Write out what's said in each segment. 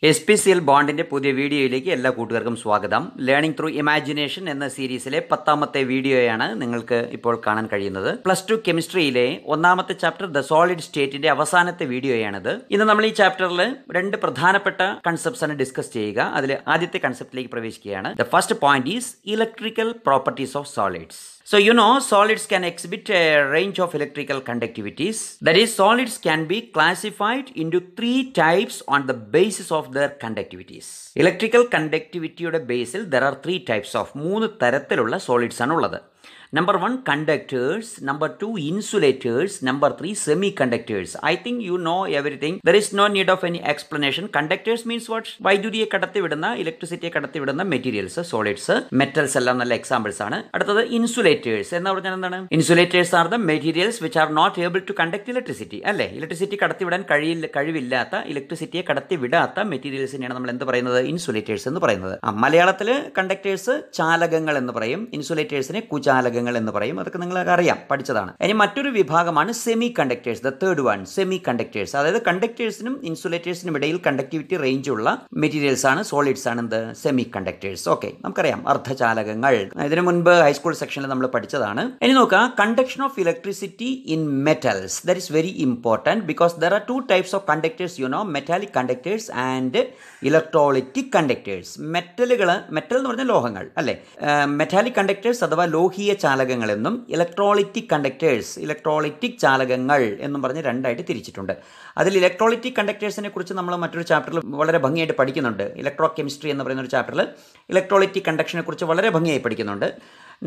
SPCL ബോണ്ടിന്റെ പുതിയ വീഡിയോയിലേക്ക് എല്ലാ കൂട്ടുകാർക്കും സ്വാഗതം. ലേണിംഗ് ത്രൂ ഇമാജിനേഷൻ എന്ന സീരീസിലെ 10ാമത്തെ വീഡിയോയാണ് നിങ്ങൾക്ക് ഇപ്പോൾ കാണാൻ കഴിയുന്നത്. +2 കെമിസ്ട്രിയിലെ 1ാമത്തെ ചാപ്റ്റർ ദ സോളിഡ് സ്റ്റേറ്റിന്റെ അവസാനത്തെ വീഡിയോയാണിത്. ഇന്ന് നമ്മൾ ഈ ചാപ്റ്ററിൽ രണ്ട് പ്രധാനപ്പെട്ട കൺസെപ്റ്റ്സ് ആണ് ഡിസ്കസ് ചെയ്യുക. അതിൽ ആദ്യത്തെ കൺസെപ്റ്റിലേക്ക് പ്രവേശിക്കുകയാണ്. The first point is electrical properties of solids. So you know solids can exhibit a range of electrical conductivities. That is, solids can be classified into 3 types on the basis of their conductivities. Electrical conductivity യുടെ ബേസിൽ there are 3 types of 3 തരത്തിലുള്ള solids ആണ് ഉള്ളത്. Number 1 conductors, number 2 insulators, number 3 semiconductors. I think you know everything. There is no need of any explanation. Conductors means what? വൈദ്യുതിയെ കടത്തിവിടുന്ന, ഇലക്ട്രിസിറ്റിയെ കടത്തിവിടുന്ന materials, solids, metals എല്ലാം നല്ല എക്സാമ്പിൾസ് ആണ്. അടുത്തത് ഇൻസുലേറ്റേഴ്സ് എന്ന് പറഞ്ഞാൽ എന്താണ്? Insulators are the materials which are not able to conduct electricity. അല്ലേ, ഇലക്ട്രിസിറ്റി കടത്തിവിടാൻ കഴിവില്ലാത്ത, ഇലക്ട്രിസിറ്റിയെ കടത്തിവിടാത്ത മെറ്റീരിയൽസിനെയാണ് നമ്മൾ എന്ത് പറയുന്നത്? ഇൻസുലേറ്റേഴ്സ് എന്ന് പറയുന്നത്. മലയാളത്തിൽ കണ്ടക്ടേഴ്സ് ചാലകങ്ങൾ എന്ന് പറയും, ഇൻസുലേറ്റേഴ്സിനെ കുചാലകങ്ങൾ എന്ന് പറയും. അതൊക്കെ നിങ്ങൾക്ക് അറിയാം, പഠിച്ചതാണ്. ഇനി മറ്റൊരു വിഭാഗമാണ് semi conductors. The third one, semi conductors. അതായത് കണ്ടക്ടേഴ്സിനും ഇൻസുലേറ്റേഴ്സിനും ഇടയിൽ കണ്ടക്ടിവിറ്റി റേഞ്ച് ഉള്ള മെറ്റീരിയൽസ് ആണ്, സോളിഡ്സ് ആണ് എന്ത്? Semi conductors. ഓക്കെ, നമുക്കറിയാം അർദ്ധചാലകങ്ങൾ. ഇതിനു മുൻപ് ഹൈസ്കൂൾ സെക്ഷനിൽ നമ്മൾ പഠിച്ചതാണ്. ഇനി നോക്കാം, conduction of electricity in metals. That is very important because there are 2 types of conductors, you know, metallic conductors and electrolytic conductors. Metal എന്ന് പറഞ്ഞാൽ ലോഹങ്ങൾ അല്ലേ. മെറ്റാലിക് കണ്ടക്ടേഴ്സ് അഥവാ ലോഹീയ ചാലകങ്ങളെന്നും ഇലക്ട്രോളിറ്റിക് കണ്ടക്ടേഴ്സ്, ഇലക്ട്രോളിറ്റിക് ചാലകങ്ങൾ എന്നും പറഞ്ഞ് രണ്ടായിട്ട് തിരിച്ചിട്ടുണ്ട്. അതിൽ ഇലക്ട്രോളിറ്റിക് കണ്ടക്ടേഴ്സിനെ കുറിച്ച് നമ്മൾ മറ്റൊരു ചാപ്റ്ററിൽ വളരെ ഭംഗിയായിട്ട് പഠിക്കുന്നുണ്ട്. ഇലക്ട്രോ കെമിസ്ട്രി എന്ന് പറയുന്ന ഒരു ചാപ്റ്ററിൽ ഇലക്ട്രോളിറ്റിക് കണ്ടക്ഷനെ കുറിച്ച് വളരെ ഭംഗിയായി പഠിക്കുന്നുണ്ട്.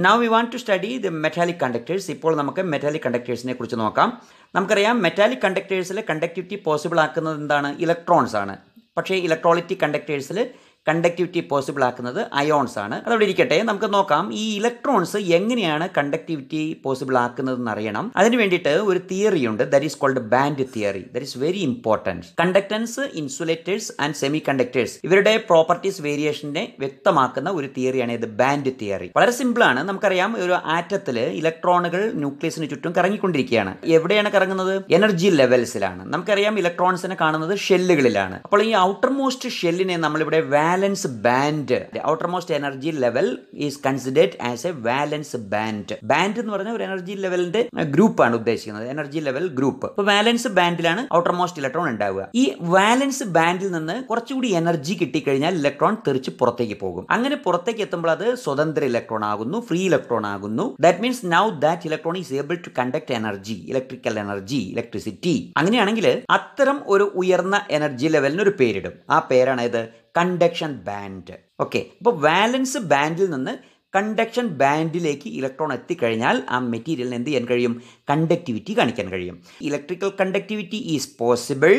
Now we want to study the metallic conductors. ഇപ്പോൾ നമുക്ക് മെറ്റാലിക് കണ്ടക്ടേഴ്സിനെ കുറിച്ച് നോക്കാം. നമുക്കറിയാം മെറ്റാലിക് കണ്ടക്ടേഴ്സിലെ കണ്ടക്ടിവിറ്റി പോസിബിൾ ആക്കുന്നത് എന്താണ്? ഇലക്ട്രോൺസ് ആണ്. പക്ഷേ ഇലക്ട്രോളിറ്റിക് കണ്ടക്ടേഴ്സിൽ കണ്ടക്ടിവിറ്റി പോസിബിൾ ആക്കുന്നത് അയോൺസ് ആണ്. അതവിടെ ഇരിക്കട്ടെ, നമുക്ക് നോക്കാം ഈ ഇലക്ട്രോൺസ് എങ്ങനെയാണ് കണ്ടക്ടിവിറ്റി പോസിബിൾ ആക്കുന്നതെന്ന് അറിയണം. അതിന് വേണ്ടിയിട്ട് ഒരു തിയറി ഉണ്ട്, that is called band theory. That is very important. Conductance, insulators and semiconductors ഇവരുടെ പ്രോപ്പർട്ടീസ് വേരിയേഷനെ വ്യക്തമാക്കുന്ന ഒരു തിയറിയാണ് ഇത്, ബാൻഡ് തിയറി. വളരെ സിമ്പിൾ ആണ്. നമുക്കറിയാം ഒരു ആറ്റത്തിൽ ഇലക്ട്രോണുകൾ ന്യൂക്ലിയസിന് ചുറ്റും കറങ്ങിക്കൊണ്ടിരിക്കുകയാണ്. എവിടെയാണ് കറങ്ങുന്നത്? എനർജി ലെവൽസിലാണ്. നമുക്കറിയാം ഇലക്ട്രോൺസിനെ കാണുന്നത് ഷെല്ലുകളിലാണ്. അപ്പോൾ ഈ ഔട്ടർ മോസ്റ്റ് ഷെല്ലിനെ നമ്മളിവിടെ വാലൻസ് band, outermost energy level is considered as a valence band. Band എന്ന് പറഞ്ഞാൽ ഒരു എനർജി ലെവലിന്റെ ഗ്രൂപ്പാണ് ഉദ്ദേശിക്കുന്നത്, എനർജി ലെവൽ ഗ്രൂപ്പ്. അപ്പോൾ വാലൻസ് ബാൻഡിലാണ് ഔട്ടർമോസ്റ്റ് ഇലക്ട്രോൺ ഉണ്ടാവുക. ഈ വാലൻസ് ബാൻഡിൽ നിന്ന് കുറച്ചുകൂടി എനർജി കിട്ടിക്കഴിഞ്ഞാൽ ഇലക്ട്രോൺ തെറിച്ച് പുറത്തേക്ക് പോകും. അങ്ങനെ പുറത്തേക്ക് എത്തുമ്പോൾ അത് സ്വതന്ത്ര ഇലക്ട്രോൺ ആകുന്നു, ഫ്രീ ഇലക്ട്രോൺ ആകുന്നു. That means now that electron is able to conduct energy, electrical energy, electricity. അങ്ങനെയാണെങ്കിൽ അത്തരം ഒരു ഉയർന്ന എനർജി ലെവലിന് ഒരു പേരിടും. ആ പേരാണ് ഇത്, കണ്ടക്ഷൻ ബാൻഡ്. ഓക്കെ, അപ്പോൾ വാലൻസ് ബാൻഡിൽ നിന്ന് കണ്ടക്ഷൻ ബാൻഡിലേക്ക് ഇലക്ട്രോൺ എത്തിക്കഴിഞ്ഞാൽ ആ മെറ്റീരിയലിന് എന്ത് ചെയ്യാൻ കഴിയും? കണ്ടക്ടിവിറ്റി കാണിക്കാൻ കഴിയും. Electrical conductivity is possible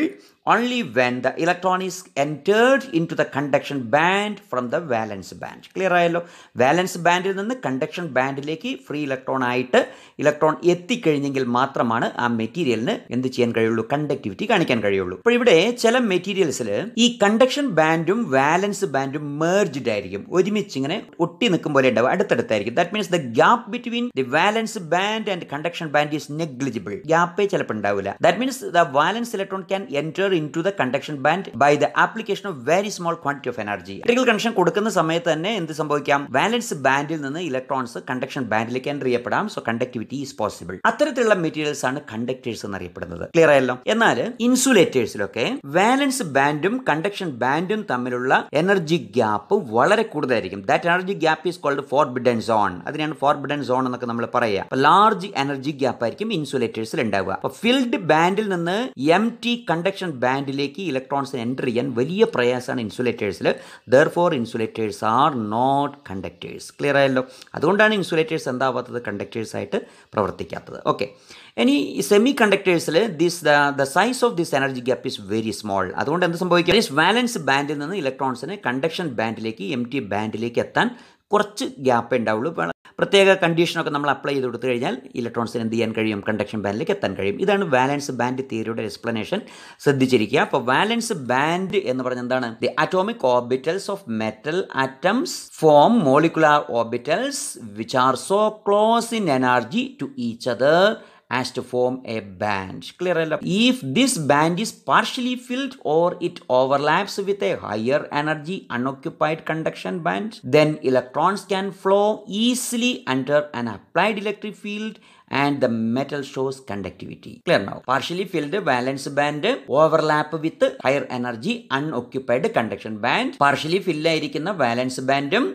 only when the electron is entered into the conduction band from the valence band. Clear ആയല്ലോ? വാലൻസ് ബാൻഡിൽ നിന്ന് കണ്ടക്ഷൻ ബാൻഡിലേക്ക് ഫ്രീ ഇലക്ട്രോൺ ആയിട്ട് ഇലക്ട്രോൺ എത്തിക്കഴിഞ്ഞെങ്കിൽ മാത്രമാണ് ആ മെറ്റീരിയലിന് എന്ത് ചെയ്യാൻ കഴിയുള്ളൂ? കണ്ടക്ടിവിറ്റി കാണിക്കാൻ കഴിയുള്ളൂ. അപ്പോൾ ഇവിടെ ചില മെറ്റീരിയൽസിൽ ഈ കണ്ടക്ഷൻ ബാൻഡും വാലൻസ് ബാൻഡും മേർജ്ഡ് ആയിരിക്കും, ഒരുമിച്ച് ഇങ്ങനെ ഒട്ടി നിൽക്കും പോലെ ഉണ്ടാവും, അടുത്തടുത്തായിരിക്കും. That means the gap between the valence band and conduction band is negligible. ഗ്യാപ്പേ ചിലപ്പോൾ ഉണ്ടാവില്ല. That means the valence electron can enter into the conduction band by the application of very small quantity of energy. Electrical conduction കൊടുക്കുന്ന സമയത്ത് തന്നെ എന്ത് സംഭവിക്കാം? Valence ബാൻഡിൽ നിന്ന് ഇലക്ട്രോൺസ് കണ്ടക്ഷൻ ബാൻഡിലേക്ക് എൻ്റർ ചെയ്യപ്പെടാം. So conductivity is possible. അത്തരത്തിലുള്ള മെറ്റീരിയൽസ് ആണ് കണ്ടക്ടേഴ്സ് എന്നറിയപ്പെടുന്നത്. ക്ലിയർ ആയല്ലോ? എന്നാൽ ഇൻസുലേറ്റേഴ്സിലൊക്കെ വാലൻസ് ബാൻഡും കണ്ടക്ഷൻ ബാൻഡും തമ്മിലുള്ള എനർജി ഗ്യാപ്പ് വളരെ കൂടുതലായിരിക്കും. That energy gap is called forbidden zone. അതിനാണ് ഫോർബിഡൻ സോൺ എന്നൊക്കെ നമ്മൾ പറയുക. ലാർജ് എനർജി ഗ്യാപ്പ് ആയിരിക്കും ഇൻസുലേറ്റേഴ്സിൽ ഉണ്ടാവുക. അപ്പോൾ ഫിൽഡ് ബാൻഡിൽ നിന്ന് എംപ്റ്റി കണ്ടക്ഷൻ ബാൻഡിലേക്ക് ഇലക്ട്രോൺസ് എൻ്റർ ചെയ്യാൻ വലിയ പ്രയാസമാണ് ഇൻസുലേറ്റേഴ്സിൽ. Therefore insulators are not conductors. Clear ആയല്ലോ? അതുകൊണ്ടാണ് ഇൻസുലേറ്റേഴ്സ് എന്താവാത്തത്? കണ്ടക്ടേഴ്സ് ആയിട്ട് പ്രവർത്തിക്കാത്തത്. ഓക്കെ, ഇനി സെമി കണ്ടക്ടേഴ്സിൽ the size of this energy gap is very small. അതുകൊണ്ട് എന്ത് സംഭവിക്കുക? വാലൻസ് ബാൻഡിൽ നിന്ന് ഇലക്ട്രോൺസിന് കണ്ടക്ഷൻ ബാൻഡിലേക്ക്, എംപ്റ്റി ബാൻഡിലേക്ക് എത്താൻ കുറച്ച് ഗ്യാപ്പേ ഉണ്ടാവുള്ളൂ. പ്രത്യേക കണ്ടീഷനൊക്കെ നമ്മൾ അപ്ലൈ ചെയ്ത് കൊടുത്തു കഴിഞ്ഞാൽ ഇലക്ട്രോൺസിന് എന്ത് ചെയ്യാൻ കഴിയും? കണ്ടക്ഷൻ ബാൻഡിലേക്ക് എത്താൻ കഴിയും. ഇതാണ് വാലൻസ് ബാൻഡ് തിയറിയുടെ എക്സ്പ്ലനേഷൻ. ശ്രദ്ധിച്ചിരിക്കുക. അപ്പോൾ വാലൻസ് ബാൻഡ് എന്ന് പറഞ്ഞാൽ എന്താണ്? The atomic orbitals of metal atoms form molecular orbitals which are so close in energy to each other as to form a band. Clear? If this band is partially filled or it overlaps with a higher energy unoccupied conduction band, then electrons can flow easily under an applied electric field and the metal shows conductivity. Clear now? Partially filled valence band overlap with higher energy unoccupied conduction band. Partially filled ആയിരിക്കുന്ന valence bandും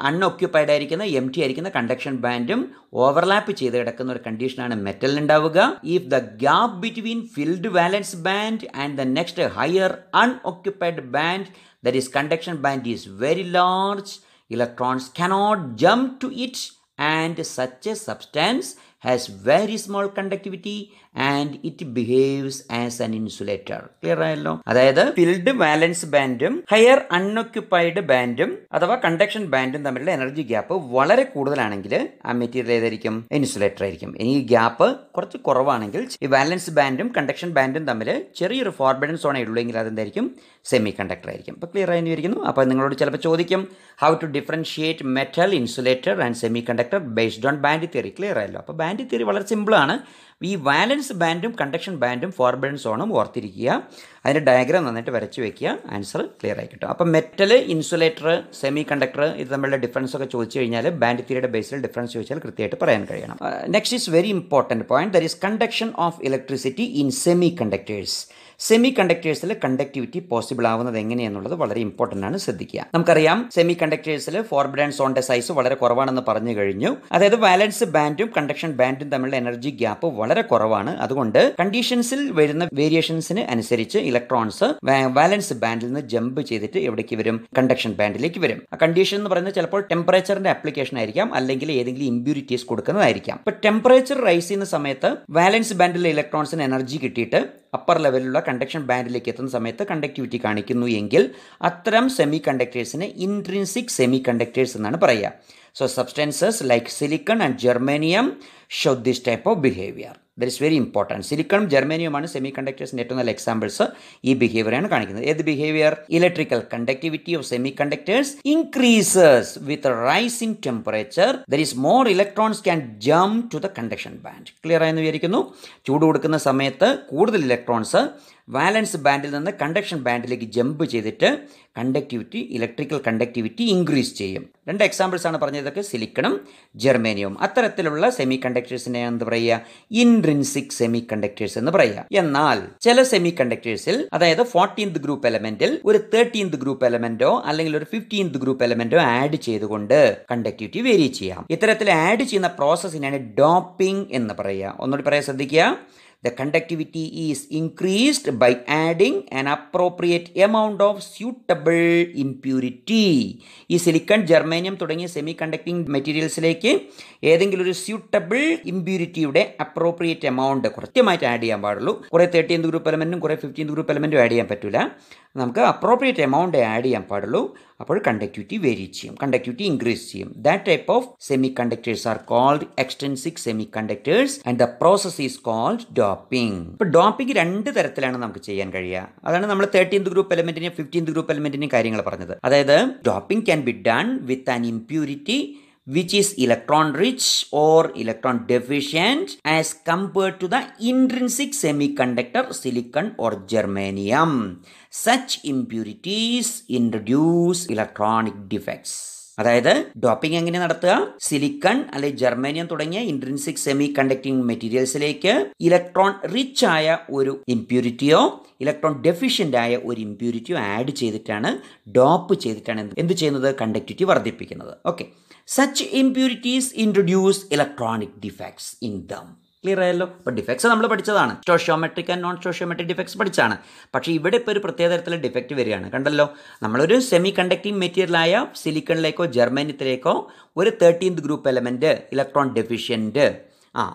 unoccupied ആയിരിക്കുന്ന empty ആയിരിക്കുന്ന conduction bandും overlap ചെയ്ത് കിടക്കുന്ന ഒരു കണ്ടീഷനാണ് മെറ്റലിൽ ഉണ്ടാവുക. If the gap between filled valence band and the next higher unoccupied band, that is conduction band, is very large, electrons cannot jump to it, and such a substance has very small conductivity and it behaves as an insulator. Clear ആയല്ലോ? അതായത് filled വാലൻസ് ബാൻഡും higher unoccupied ബാൻഡും അഥവാ conduction ബാൻഡും തമ്മിലുള്ള energy gap വളരെ കൂടുതലാണെങ്കിൽ ആ material ഏതായിരിക്കും? Insulator ആയിരിക്കും. ഇനി ഈ ഗ്യാപ്പ് കുറച്ച് കുറവാണെങ്കിൽ ഈ വാലൻസ് ബാൻഡും കണ്ടക്ഷൻ ബാൻഡും തമ്മിൽ ചെറിയൊരു ഫോർബിഡൻ സോണേ ഉള്ളെങ്കിൽ അതെന്തായിരിക്കും? സെമി കണ്ടക്ടർ ആയിരിക്കും. അപ്പോൾ ക്ലിയർ ആയി ഇരിക്കുന്നു. അപ്പോൾ നിങ്ങളോട് ചിലപ്പോൾ ചോദിക്കും how to differentiate metal, insulator and semiconductor based on band theory. Clear ആയല്ലോ? അപ്പോൾ ബാൻഡ് തിയറി വളരെ സിമ്പിളാണ്. ഈ വാലൻസ് ബാൻഡും കണ്ടക്ഷൻ ബാൻഡും ഫോർബിഡൻ സോണും ഓർത്തിരിക്കുക. അതിൻ്റെ ഡയഗ്രാം നന്നായിട്ട് വരച്ച് വെക്കുക. ആൻസർ ക്ലിയർ ആയി കിട്ടും. അപ്പം മെറ്റൽ, ഇൻസുലേറ്റർ, സെമി കണ്ടക്ടർ ഇത് തമ്മിലുള്ള ഡിഫറൻസ് ഒക്കെ ചോദിച്ചു കഴിഞ്ഞാൽ ബാൻഡ് തിയറിയുടെ ബേസിൽ ഡിഫറൻസ് ചോദിച്ചാൽ കൃത്യമായിട്ട് പറയാൻ കഴിയണം. Next is very important point, that is conduction of electricity in semiconductors. Semi കണ്ടക്ടേഴ്സിൽ കണ്ടക്ടിവിറ്റി പോസിബിൾ ആവുന്നത് എങ്ങനെയാണെന്നുള്ളത് വളരെ ഇമ്പോർട്ടൻ്റ് ആണ്, ശ്രദ്ധിക്കുക. നമുക്കറിയാം സെമി കണ്ടക്ടേഴ്സിൽ ഫോർബിഡൻ സോണിന്റെ സൈസ് വളരെ കുറവാണെന്ന് പറഞ്ഞു കഴിഞ്ഞു. അതായത് വാലൻസ് ബാൻഡും കണ്ടക്ഷൻ ബാൻഡും തമ്മിലുള്ള എനർജി ഗ്യാപ്പ് വളരെ കുറവാണ്. അതുകൊണ്ട് കണ്ടീഷൻസിൽ വരുന്ന വേരിയേഷൻസിന് അനുസരിച്ച് ഇലക്ട്രോൺസ് വാലൻസ് ബാൻഡിൽ നിന്ന് ജമ്പ് ചെയ്തിട്ട് എവിടേക്ക് വരും? കണ്ടക്ഷൻ ബാൻഡിലേക്ക് വരും. ആ കണ്ടീഷൻ എന്ന് പറയുന്നത് ചിലപ്പോൾ ടെമ്പറേച്ചറിന്റെ ആപ്ലിക്കേഷൻ ആയിരിക്കാം, അല്ലെങ്കിൽ ഏതെങ്കിലും ഇമ്പ്യൂരിറ്റീസ് കൊടുക്കുന്നതായിരിക്കാം. ഇപ്പൊ ടെമ്പറേച്ചർ റൈസ് ചെയ്യുന്ന സമയത്ത് വാലൻസ് ബാൻഡിലെ ഇലക്ട്രോൺസിന് എനർജി കിട്ടിയിട്ട് അപ്പർ ലെവലിലുള്ള കണ്ടക്ഷൻ ബാൻഡിലേക്ക് എത്തുന്ന സമയത്ത് കണ്ടക്ടിവിറ്റി കാണിക്കുന്നു എങ്കിൽ അത്തരം സെമി കണ്ടക്ടേഴ്സിന് ഇൻട്രിൻസിക് സെമി കണ്ടക്ടേഴ്സ് എന്നാണ് പറയുക. So substances like silicon and germanium show this type of behaviour. That is very important. സിലിക്കണും ജെർമേനിയുമാണ് സെമി കണ്ടക്ടേഴ്സിൻ്റെ ഏറ്റവും നല്ല എക്സാമ്പിൾസ്. ഈ ബിഹേവിയറാണ് കാണിക്കുന്നത്. ഏത് behaviour? Electrical conductivity of semiconductors increases with rise in temperature. There is more electrons can jump to the conduction band. Clear ആയെന്ന് വിചാരിക്കുന്നു. ചൂട് കൊടുക്കുന്ന സമയത്ത് കൂടുതൽ ഇലക്ട്രോൺസ് വാലൻസ് ബാൻഡിൽ നിന്ന് കണ്ടക്ഷൻ ബാൻഡിലേക്ക് ജമ്പ് ചെയ്തിട്ട് കണ്ടക്ടിവിറ്റി, ഇലക്ട്രിക്കൽ കണ്ടക്ടിവിറ്റി ഇൻക്രീസ് ചെയ്യും. രണ്ട് എക്സാമ്പിൾസ് ആണ് പറഞ്ഞതൊക്കെ, സിലിക്കണും ജെർമേനിയവും. അത്തരത്തിലുള്ള സെമി കണ്ടക്ടേഴ്സിനെ എന്ത് പറയുക? ഇൻട്രിൻസിക് സെമി കണ്ടക്ടേഴ്സ് എന്ന് പറയുക. എന്നാൽ ചില സെമി കണ്ടക്ടേഴ്സിൽ, അതായത് 14th ഗ്രൂപ്പ് എലമെന്റിൽ ഒരു 13th ഗ്രൂപ്പ് എലമെന്റോ അല്ലെങ്കിൽ ഒരു 15th ഗ്രൂപ്പ് എലമെന്റോ ആഡ് ചെയ്തുകൊണ്ട് കണ്ടക്ടിവിറ്റി വേരി ചെയ്യാം. ഇത്തരത്തിൽ ആഡ് ചെയ്യുന്ന പ്രോസസ്സിനാണ് ഡോപ്പിംഗ് എന്ന് പറയുക. ഒന്നുകൂടി പറയാൻ ശ്രദ്ധിക്കുക. The conductivity is increased by adding an appropriate amount of suitable impurity. ഈ സിലിക്കൺ, ജെർമേനിയം തുടങ്ങിയ സെമി കണ്ടക്ടിങ് മെറ്റീരിയൽസിലേക്ക് ഏതെങ്കിലും ഒരു സ്യൂട്ടബിൾ ഇമ്പ്യൂരിറ്റിയുടെ അപ്രോപ്രിയേറ്റ് എമൗണ്ട് കൃത്യമായിട്ട് ആഡ് ചെയ്യാൻ പാടുള്ളൂ. കുറേ 13th ഗ്രൂപ്പ് എലമെന്റും കുറേ 15th ഗ്രൂപ്പ് എലമെന്റും ആഡ് ചെയ്യാൻ പറ്റില്ല. നമുക്ക് അപ്രോപ്രിയേറ്റ് എമൗണ്ട് ആഡ് ചെയ്യാൻ പാടുള്ളൂ. അപ്പോൾ കണ്ടക്ടിവിറ്റി വേരി ചെയ്യും, കണ്ടക്ടിവിറ്റി ഇൻക്രീസ് ചെയ്യും. That type of semiconductors are called extrinsic semiconductors and the process is called doping. ഇപ്പോൾ ഡോപ്പിംഗ് രണ്ട് തരത്തിലാണ് നമുക്ക് ചെയ്യാൻ കഴിയുക. അതാണ് നമ്മൾ 13th ഗ്രൂപ്പ് എലമെന്റിനെയും 15th ഗ്രൂപ്പ് എലമെന്റിനെയും കാര്യങ്ങൾ പറഞ്ഞത്. അതായത് doping can be done with an impurity which is electron rich or electron deficient as compared to the intrinsic semiconductor silicon or germanium. Such impurities introduce electronic defects. അതായത് doping എങ്ങനെ നടത്തുക? Silicon അല്ലെങ്കിൽ germanium തുടങ്ങിയ intrinsic semiconducting മെറ്റീരിയൽസിലേക്ക് electron rich ആയ ഒരു ഇംപ്യൂരിറ്റിയോ electron deficient ആയ ഒരു ഇംപ്യൂരിറ്റിയോ ആഡ് ചെയ്തിട്ടാണ്, ഡോപ്പ് ചെയ്തിട്ടാണ് എന്ത് ചെയ്യുന്നത്? കണ്ടക്ടിവിറ്റി വർദ്ധിപ്പിക്കുന്നത്. Okay, such impurities introduce electronic defects in them. Clear ആയല്ലോ? അപ്പോൾ ഡിഫക്ട്സ് നമ്മൾ പഠിച്ചതാണ്, stoichiometric and non stoichiometric defects പഠിച്ചാണ്. പക്ഷേ ഇവിടെ ഇപ്പോൾ ഒരു പ്രത്യേക തരത്തിലുള്ള ഡിഫക്റ്റ് വരികയാണ്. കണ്ടല്ലോ, നമ്മളൊരു സെമി കണ്ടക്ടിങ് മെറ്റീരിയലായ സിലിക്കണിലേക്കോ ജെർമേനിയത്തിലേക്കോ ഒരു 13th group element electron deficient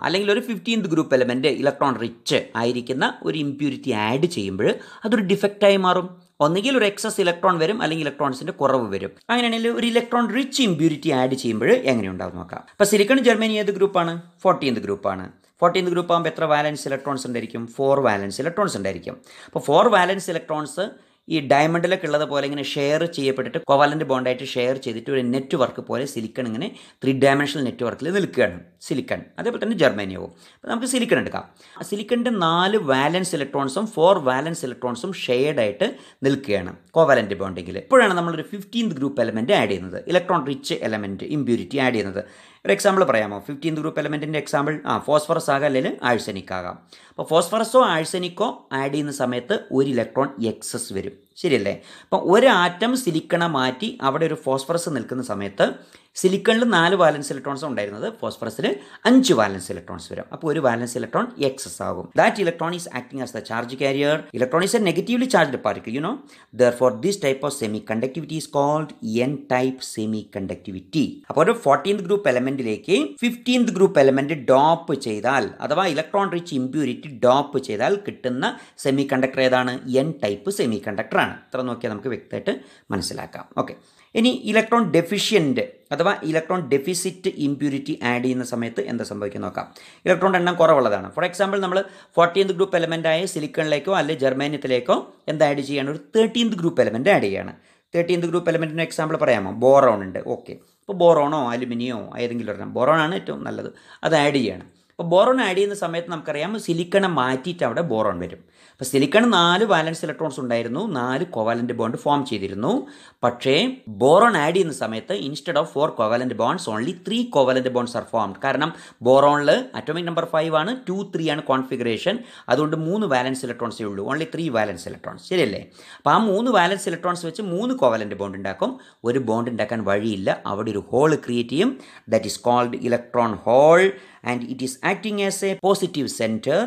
അല്ലെങ്കിൽ ഒരു 15th group element electron rich ആയിരിക്കുന്ന ഒരു ഇംപ്യൂരിറ്റി ആഡ് ചെയ്യുമ്പോൾ അതൊരു ഡിഫക്റ്റായി മാറും. ഒന്നുകിൽ ഒരു എക്സസ് ഇലക്ട്രോൺ വരും, അല്ലെങ്കിൽ ഇലക്ട്രോൺസിൻ്റെ കുറവ് വരും. അങ്ങനെയാണെങ്കിൽ ഒരു ഇലക്ട്രോൺ റിച്ച് ഇംപ്യൂരിറ്റി ആഡ് ചെയ്യുമ്പോൾ എങ്ങനെയുണ്ടാവും നോക്കാം. അപ്പോൾ സിലിക്കൺ ജെർമേനിയം ഏത് ഗ്രൂപ്പാണ്? 14th ഗ്രൂപ്പാണ്. 14th ഗ്രൂപ്പ് ആകുമ്പോൾ എത്ര വാലൻസ് ഇലക്ട്രോൺസ് ഉണ്ടായിരിക്കും? 4 വാലൻസ് ഇലക്ട്രോൺസ് ഉണ്ടായിരിക്കും. അപ്പോൾ 4 വാലൻസ് ഇലക്ട്രോൺസ് ഈ ഡയമണ്ടിലൊക്കെ ഉള്ളത് പോലെ ഇങ്ങനെ ഷെയർ ചെയ്യപ്പെട്ടിട്ട് കോവാലൻ്റ് ബോണ്ടായിട്ട് ഷെയർ ചെയ്തിട്ട് ഒരു നെറ്റ്വർക്ക് പോലെ സിലിക്കൺ ഇങ്ങനെ 3 ഡയമെൻഷണൽ നെറ്റ്വർക്കിൽ നിൽക്കുകയാണ് സിലിക്കൺ. അതേപോലെ തന്നെ ജർമ്മേനിയവും. അപ്പോൾ നമുക്ക് സിലിക്കൺ എടുക്കാം. സിലിക്കണിൻ്റെ 4 വാലൻസ് ഇലക്ട്രോൺസും 4 വാലൻസ് ഇലക്ട്രോൺസും ഷെയർഡ് ആയിട്ട് നിൽക്കുകയാണ് കോവാലൻ്റ് ബോണ്ടെങ്കിൽ. ഇപ്പോഴാണ് നമ്മളൊരു 15th ഗ്രൂപ്പ് എലമെൻറ്റ് ആഡ് ചെയ്യുന്നത്, electron rich element impurity add ചെയ്യുന്നത്. ഒരു എക്സാമ്പിൾ പറയാമോ? 15th ഗ്രൂപ്പ് എലമെൻറ്റിൻ്റെ എക്സാമ്പിൾ ഫോസ്ഫറസ് ആകാം, അല്ലെങ്കിൽ ആഴ്സനിക് ആകാം. അപ്പോൾ ഫോസ്ഫറസോ ആഴ്സനിക്കോ ആഡ് ചെയ്യുന്ന സമയത്ത് ഒരു ഇലക്ട്രോൺ എക്സസ് വരും, ശരിയല്ലേ? അപ്പം ഒരു ആറ്റം സിലിക്കണ മാറ്റി അവിടെ ഒരു ഫോസ്ഫറസ് നിൽക്കുന്ന സമയത്ത് സിലിക്കണിൽ 4 വാലൻസ് ഇലക്ട്രോൺസ് ഉണ്ടായിരുന്നത് ഫോസ്ഫറസിൽ 5 വാലൻസ് ഇലക്ട്രോൺസ് വരും. അപ്പോൾ ഒരു വാലൻസ് ഇലക്ട്രോൺ എക്സസ് ആകും. That electron is acting as the charge carrier. Electron is A negatively charged particle, Therefore this type of semiconductivity is called n-type semiconductivity. അപ്പോൾ ഒരു 14th ഗ്രൂപ്പ് എലമെന്റിലേക്ക് 15th ഗ്രൂപ്പ് എലമെന്റ് ഡോപ്പ് ചെയ്താൽ, അഥവാ electron rich impurity dope ചെയ്താൽ കിട്ടുന്ന semi conductor ഏതാണ്? n-type semi conductor ആണ്. ഇത്ര നോക്കിയാൽ നമുക്ക് വ്യക്തമായിട്ട് മനസ്സിലാക്കാം. ഓക്കെ, ഇനി ഇലക്ട്രോൺ ഡെഫിഷ്യൻ്റ് അഥവാ ഇലക്ട്രോൺ ഡെഫിസിറ്റ് ഇമ്പ്യൂരിറ്റി ആഡ് ചെയ്യുന്ന സമയത്ത് എന്താ സംഭവിക്കുന്നത് നോക്കാം. ഇലക്ട്രോണിൻ്റെ എണ്ണം കുറവുള്ളതാണ്. ഫോർ എക്സാമ്പിൾ നമ്മൾ 14th ഗ്രൂപ്പ് എലമെൻ്റായ സിലിക്കണിലേക്കോ അല്ലെങ്കിൽ ജർമേനിയത്തിലേക്കോ എന്താ ആഡ് ചെയ്യുകയാണ്? ഒരു 13th ഗ്രൂപ്പ് എലമെൻറ്റ് ആഡ് ചെയ്യുകയാണ്. 13th ഗ്രൂപ്പ് എലമെൻറ്റിൻ്റെ എക്സാമ്പിൾ പറയാമോ? ബോറോൺ ഉണ്ട്. ഓക്കെ, അപ്പോൾ ബോറോണോ അലുമിനിയോ ഏതെങ്കിലും ഒരെണ്ണം, ബോറോണാണ് ഏറ്റവും നല്ലത്, അത് ആഡ് ചെയ്യണം. അപ്പോൾ ബോറോൺ ആഡ് ചെയ്യുന്ന സമയത്ത് നമുക്കറിയാം സിലിക്കണെ മാറ്റിയിട്ട് അവിടെ ബോറോൺ വരും. അപ്പോൾ സിലിക്കൺ 4 വാലൻസ് ഇലക്ട്രോൺസ് ഉണ്ടായിരുന്നു, 4 കോവാലൻ്റ് ബോണ്ട് ഫോം ചെയ്തിരുന്നു. പക്ഷേ ബോറോൺ ആഡ് ചെയ്യുന്ന സമയത്ത് instead of 4 covalent bonds only 3 covalent bonds are formed. കാരണം ബോറോണിൽ അറ്റോമിക് നമ്പർ 5 ആണ്, 2, 3 ആണ് കോൺഫിഗറേഷൻ. അതുകൊണ്ട് 3 വാലൻസ് ഇലക്ട്രോൺസേ ഉള്ളൂ, ഓൺലി 3 വാലൻസ് ഇലക്ട്രോൺസ്, ശരിയല്ലേ? അപ്പോൾ ആ 3 വാലൻസ് ഇലക്ട്രോൺസ് വെച്ച് 3 കോവാലൻ്റ് ബോണ്ട് ഉണ്ടാക്കും. ഒരു ബോണ്ട് ഉണ്ടാക്കാൻ വഴിയില്ല, അവിടെ ഒരു ഹോൾ ക്രിയേറ്റ് ചെയ്യും. That is called electron hole. And it is acting as a positive center.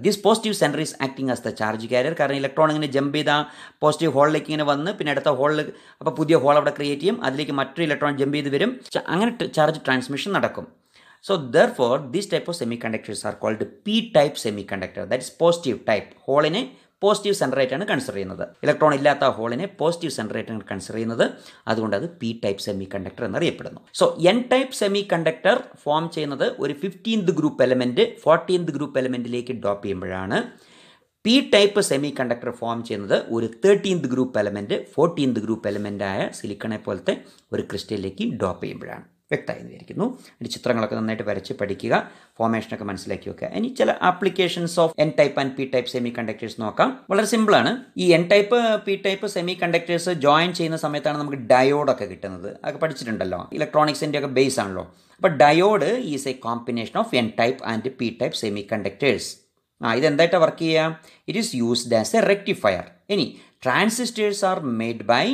This positive center is acting as the charge carrier. കാരണം ഇലക്ട്രോൺ ഇങ്ങനെ ജമ്പ് ചെയ്താൽ പോസിറ്റീവ് ഹോളിലേക്ക് ഇങ്ങനെ വന്ന് പിന്നെ അടുത്ത ഹോളിൽ അപ്പോൾ പുതിയ ഹോൾ അവിടെ ക്രിയേറ്റ് ചെയ്യും, അതിലേക്ക് മറ്റൊരു ഇലക്ട്രോൺ ജമ്പ് ചെയ്ത് വരും, അങ്ങനെ ചാർജ് ട്രാൻസ്മിഷൻ നടക്കും. So therefore this type of semiconductors are called p-type semiconductor. That is positive type. ഹോളിനെ പോസിറ്റീവ് സെൻറ്ററായിട്ടാണ് കൺസിഡർ ചെയ്യുന്നത്. ഇലക്ട്രോൺ ഇല്ലാത്ത ഹോളിനെ പോസിറ്റീവ് സെൻറ്ററായിട്ടാണ് കൺസിഡർ ചെയ്യുന്നത്. അതുകൊണ്ട് അത് p-type സെമി കണ്ടക്ടർ എന്നറിയപ്പെടുന്നു. So n-type semiconductor form ചെയ്യുന്നത് ഒരു 15th group element 14th group എലമെൻറ്റിലേക്ക് ഡ്രോപ്പ് ചെയ്യുമ്പോഴാണ്. p-type സെമി കണ്ടക്ടർ ഫോം ചെയ്യുന്നത് ഒരു 13th group element 14th group എലമെൻറ്റായ സിലിക്കണെ പോലത്തെ ഒരു ക്രിസ്റ്റലിലേക്ക് ഡ്രോപ്പ് ചെയ്യുമ്പോഴാണ്. വ്യക്തമായി വിചാരിക്കുന്നു. അതിൻ്റെ ചിത്രങ്ങളൊക്കെ നന്നായിട്ട് വരച്ച് പഠിക്കുക, ഫോർമേഷനൊക്കെ മനസ്സിലാക്കി വെക്കുക. ഇനി ചില applications of n-type and p-type semi conductors നോക്കാം. വളരെ സിമ്പിളാണ്. ഈ n-type p-type semi conductors join ചെയ്യുന്ന സമയത്താണ് നമുക്ക് ഡയോഡൊക്കെ കിട്ടുന്നത്. അതൊക്കെ പഠിച്ചിട്ടുണ്ടല്ലോ, ഇലക്ട്രോണിക്സിൻ്റെ ഒക്കെ ബേസ് ആണല്ലോ. അപ്പോൾ diode is a combination of n-type and p-type semiconductors. ഇതെന്തായിട്ട് വർക്ക് ചെയ്യുക? It is used as a rectifier. ഇനി transistors are made by